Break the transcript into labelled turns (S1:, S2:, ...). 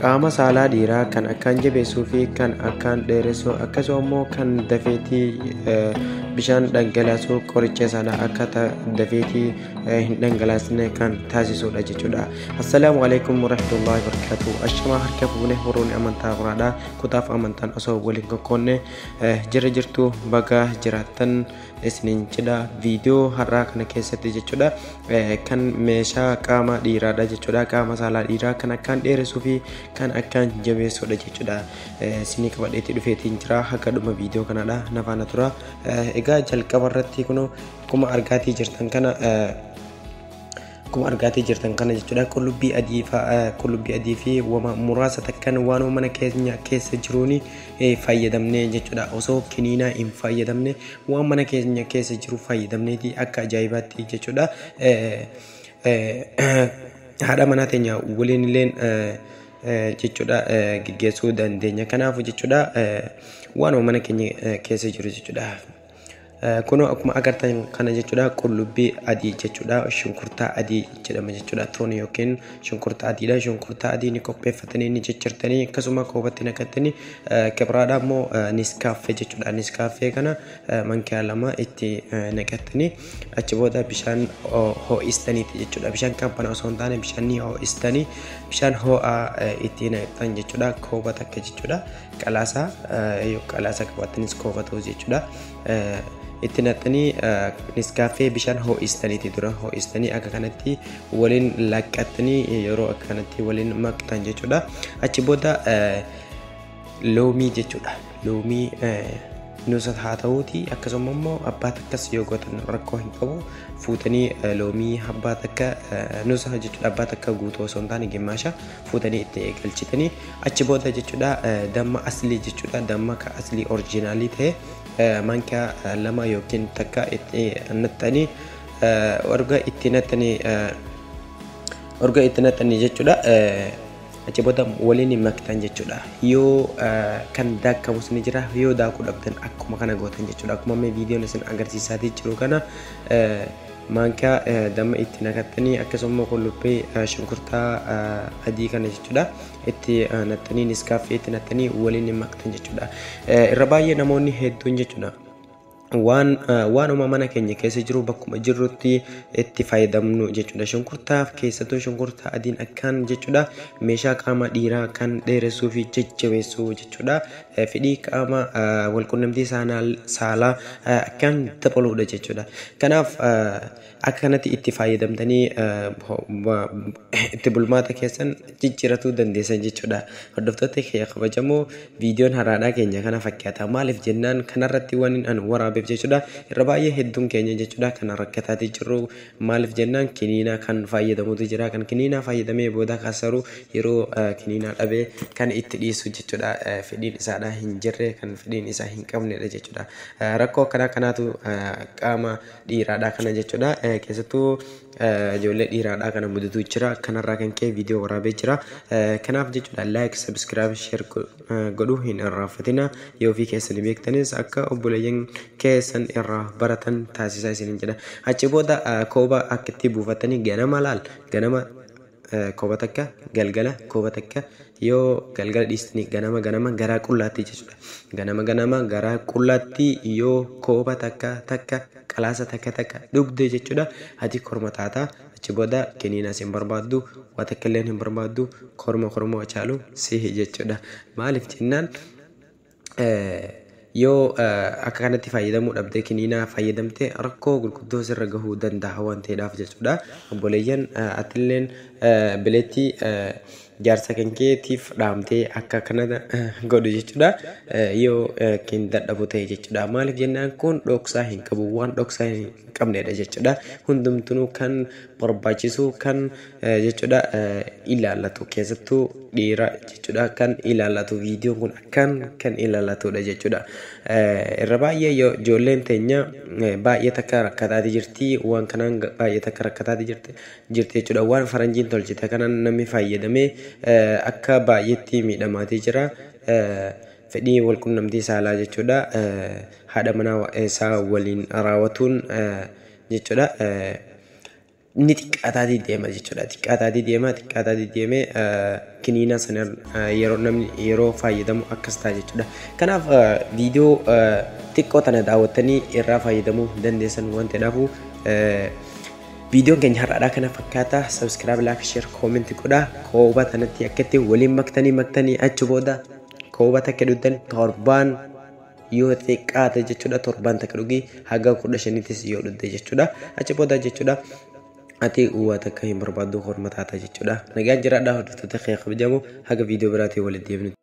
S1: qaama saalaa dhiiraa kan akkaan jabeessuu fi kan akkaan dheeressu akkasumas kan dafeetii bishaan dhangalaasuu qoricha sana akka dafeetii hin dhangalaasne kan taasisudha jechuudha. Assalaamu alaykum warahmatullahi wabarakatuh. Ashama harka fuune horoon amantaa quraadha. Kutaaf amantaan osoo waliin kokkoonne jirtu baga jiraattan isiniin jedha. Viidiyoo har'aa kana keessatti jechuudha kan meeshaa qaama dhiiraadha jechuudha. Qaama saalaa dhiiraa kan akkaan dheeressuu fi kan akkaan jabeessudha jechuudha. Isinii qabadheetti dhufeetiin jira. Haga dhuma viidiyoo kanadha nafaana tura. Egaa jalqaba irratti kun akkuma argaatii jirtan kana jechuudha qullubbii adii fi wama muraasa takkan waan mana keenya keessa jiruuni fayyadamne jechuudha. Osoo kiniina hin fayyadamne waan mana keenya keessa jiru fayyadamneeti akka ajaa'ibaatti jechuudha. Haadha manaa teenya waliin illeen jechuudha gaggeessuu dandeenya. Kanaaf jechuudha waan mana keenya keessa jiru jechuudha. Kuno akkuma agartan kana jechuudha qullubbii adii jechuudha shunkurtaa adii jedhama jechuudha. Tooni yookiin shunkurtaa adiidha. Shunkurtaa adii ni qopheeffatanii ni ciccirtanii akkasuma koobatti naqattanii kibraadha immoo niskaaffee jechuudha. Niskaaffee kana mankiyaa lama itti naqattanii achi booda bishaan ho'istaniiti jechuudha. Bishaan qabbana osoo hin taane bishaan ni ho'istanii bishaan ho'aa itti naqatan jechuudha. Kooba takka jechuudha. Qalaasaa yoo qalaasaa qabattanis kooba ta'u jechuudha. Itti naqxanii niskaaffee bishaan ho'istaniiti dura ho'istanii akka kanatti waliin laqqattanii yeroo akka kanatti waliin maktan jechuudha. Achi booda loomii jechuudha. Loomii nuusa haa ta'uuti akkasuma immoo abbaa takkas yoo gootan rakkoo hin qabu. Fuutanii loomii abbaa takka nuusa jechuudha. Abbaa takka guutuu osoo hin taane gimmaasha fuutanii itti galchitanii achi booda jechuudha damma aslii jechuudha. Damma ka aslii oriijinaalii ta'e mankiyaa lama yookiin takka itti nattanii orga itti nattanii jechuudha. Achi booda waliin maktan jechuudha. Yoo kan daakamus ni jira yoo daakuu dhabdan akkuma kana gootan jechuudha. Akkuma mee viidiyoon isin agarsiisaatii jiru kana mankiyaa damma itti naqattanii akkasuma qullubbii shunkurtaa adii kana jechuudha itti nattanii niskaaffee itti nattanii waliin maktan jechuudha. Irra baay'ee namoonni hedduun jechuudha waanuma mana keenya keessa jiru bakkuma jirrutti itti fayyadamnu jechuudha. Shunkurtaa keessattuu shunkurtaa adiin akkaan jechuudha meeshaa qaama dhiiraa kan dheeressuu fi jajjabeessuu jechuudha. Fedhii qaama walqunnamtii saalaa akkaan dabaludha jechuudha. Kanaaf akka kanatti itti fayyadamtanii itti bulmaata keessan jijjiirachuu dandeessan jechuudha. Hordoftoota kee kabajamoo viidiyoon haraadhaa keenya kana fakkaata. Maaliif jennaan kanarratti waan an waraabeef jechuudha. Irra baay'ee hedduun keenya jechuudha kana rakkataatii jirru. Maaliif jennaan kiniina kan fayyadamutu jira. Kan kiniina fayyadamee booda kasaru yeroo kiniina dhabee kan itti dhiisu jechuudha. Fedhiin isaadhaa hin jirre kan fedhiin isaa hin qabnedha jechuudha. Rakkoo kanaatu qaama dhiiraadhaa kana jechuudha. Keessattuu ijoollee dhiiraadhaa kana mudatu jira. Kanarraa kan ka'e viidiyoo waraabee jira. Kanaaf jechuudha like, subscribe, share godhuu hin irraanfatina. Yoo fi keessan beektanis akka obboleeyyan keessan irraa baratan taasisaa isiniin jedha. Achi booda kooba akka itti buufatanii ganama laal ganama kooba takka galgala kooba takka yoo galgala dhiistanii ganama garaa qullaatti jechuudha. Ganama garaa qullaatti yoo kooba takka qalaasa takka dhugde jechuudha. Ati korma taata. Achi booda kiniinas hin barbaaddu waa takka illee hin barbaaddu korma wacaalu sihi jechuudha. Maaliif jennaan yoo akka kanatti fayyadamuu dhabdee kiniina fayyadamte rakkoo gurguddoo sirra gahuu danda'a waan ta'eedhaaf jechuudha. Obboleeyyan atilleen bileetti jaarsa kan keetiif dhaamtee akka kana godhu jechuudha. Yoo kin dadhabu ta'e jechuudha. Maaliif jennaan kun dhoksaa hin qabu waan dhoksaa hin qabnedha jechuudha. Hundumtuu kan barbaachisu kan jechuudha ilaallatu keessattuu dhiira jechuudha kan ilaallatu viidiyoon kun akkan kan ilaallatudha jechuudha. Irra baay'ee ijoolleen teenya baay'ee takka rakkataati jirti. Waan kanaan baay'ee takka rakkataati jirti jechuudha. Waan faranjiin tolchite kanaan namni fayyadamee akka baay'eetti miidhamaatii jira. Fedhii walqunnamtii saalaa jechuudha. Haadha manaa isaa waliin raawwatuun jechuudha. inni xiqqaataatii deema jechuudha. Xiqqaataatii deemee kiniina sana yeroo namni yeroo fayyadamu akkas ta'a jechuudha. Kanaaf viidiyoo xiqqoo tana daawwattanii irraa fayyadamuu dandeessan waan ta'eedhaafu viidiyoon keenya har'aadhaa kana fakkaata. Subscribe, like, share, comment godhaa. Kooba tanatti akkatti waliin maktanii achi booda kooba takka dhugdan torbaan yoo xiqqaate jechuudha. Torbaan takka dhugii haga 15tis yoo dhugde jechuudha. Achi booda jechuudha. Ati uwwata akka hin barbaaddu hormataata jechuudha. Nagaan jiraadhaa hordoftoota kee kabajamoo haga viidiyoo biraatii walitti deebinu.